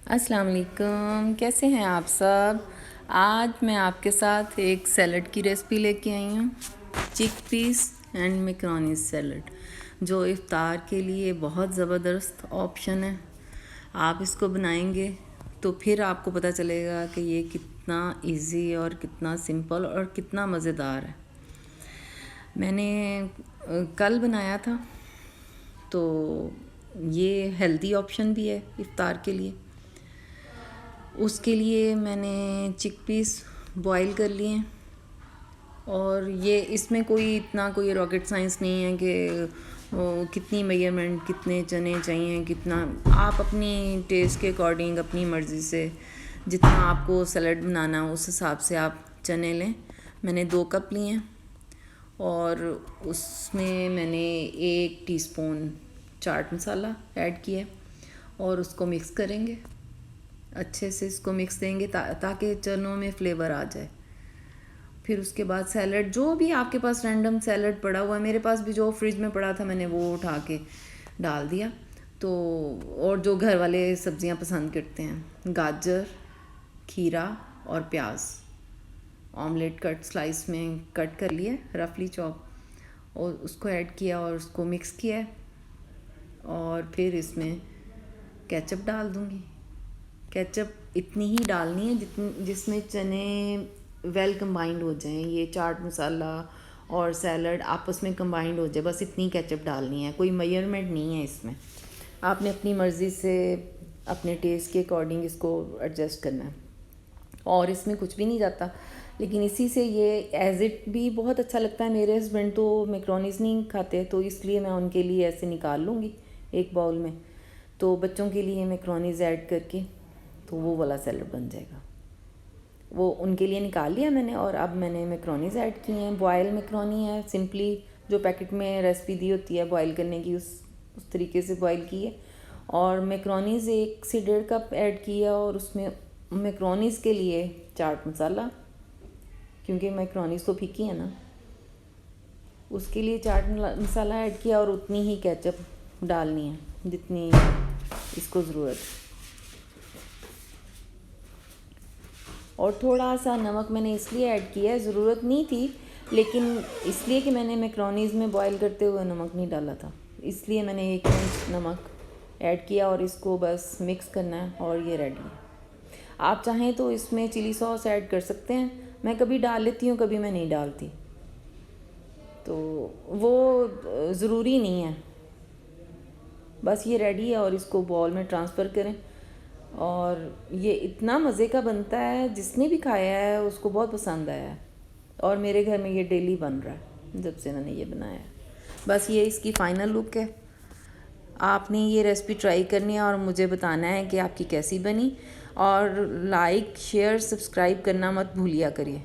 अस्सलाम वालेकुम, कैसे हैं आप सब। आज मैं आपके साथ एक सैलड की रेसिपी लेके आई हूँ, चिक पीस एंड मैकरोनी सैलड, जो इफ्तार के लिए बहुत ज़बरदस्त ऑप्शन है। आप इसको बनाएंगे तो फिर आपको पता चलेगा कि ये कितना इजी और कितना सिंपल और कितना मज़ेदार है। मैंने कल बनाया था, तो ये हेल्दी ऑप्शन भी है इफ्तार के लिए। उसके लिए मैंने चिकपीस बॉईल कर लिए और ये इसमें कोई रॉकेट साइंस नहीं है कि कितनी मेजरमेंट, कितने चने चाहिए, कितना आप अपनी टेस्ट के अकॉर्डिंग, अपनी मर्ज़ी से जितना आपको सलाद बनाना उस हिसाब से आप चने लें। मैंने 2 कप लिए हैं और उसमें मैंने 1 टीस्पून चाट मसाला ऐड किया और उसको मिक्स करेंगे। अच्छे से इसको मिक्स देंगे ताकि चनों में फ्लेवर आ जाए। फिर उसके बाद सैलड, जो भी आपके पास रैंडम सैलड पड़ा हुआ है, मेरे पास भी जो फ्रिज में पड़ा था मैंने वो उठा के डाल दिया। तो और जो घर वाले सब्जियां पसंद करते हैं, गाजर, खीरा और प्याज ऑमलेट कट स्लाइस में कट कर लिए, रफली चॉप, और उसको ऐड किया और उसको मिक्स किया। और फिर इसमें केचप डाल दूँगी। केचप इतनी ही डालनी है जिसमें चने वेल कंबाइंड हो जाएं, ये चाट मसाला और सैलड आपस में कंबाइंड हो जाए, बस इतनी केचप डालनी है। कोई मेजरमेंट नहीं है इसमें, आपने अपनी मर्ज़ी से अपने टेस्ट के अकॉर्डिंग इसको एडजस्ट करना है। और इसमें कुछ भी नहीं जाता, लेकिन इसी से ये एज इट भी बहुत अच्छा लगता है। मेरे हस्बैंड तो मैक्रोनीज नहीं खाते, तो इसलिए मैं उनके लिए ऐसे निकाल लूँगी एक बाउल में, तो बच्चों के लिए मैक्रोनीज ऐड करके तो वो वाला सैलड बन जाएगा। वो उनके लिए निकाल लिया मैंने और अब मैंने मैक्रोनीज ऐड की हैं। बॉयल मैक्रोनी है, सिंपली जो पैकेट में रेसिपी दी होती है बॉयल करने की, उस तरीके से बॉयल की है। और मैक्रोनीज 1 से 1.5 कप ऐड किया और उसमें मैक्रोनीज के लिए चाट मसाला, क्योंकि मैक्रोनीज तो फीकी है ना, उसके लिए चाट मसाला ऐड किया और उतनी ही केचप डालनी है जितनी इसको ज़रूरत है। और थोड़ा सा नमक मैंने इसलिए ऐड किया है, ज़रूरत नहीं थी, लेकिन इसलिए कि मैंने मैक्रोनीज़ में बॉईल करते हुए नमक नहीं डाला था, इसलिए मैंने 1 इंच नमक ऐड किया और इसको बस मिक्स करना है और ये रेडी है। आप चाहें तो इसमें चिली सॉस ऐड कर सकते हैं, मैं कभी डाल लेती हूँ, कभी मैं नहीं डालती, तो वो ज़रूरी नहीं है। बस ये रेडी है और इसको बॉल में ट्रांसफ़र करें। और ये इतना मज़े का बनता है, जिसने भी खाया है उसको बहुत पसंद आया है और मेरे घर में ये डेली बन रहा है जब से मैंने ये बनाया है। बस ये इसकी फ़ाइनल लुक है। आपने ये रेसिपी ट्राई करनी है और मुझे बताना है कि आपकी कैसी बनी, और लाइक, शेयर, सब्सक्राइब करना मत भूलिया करिए।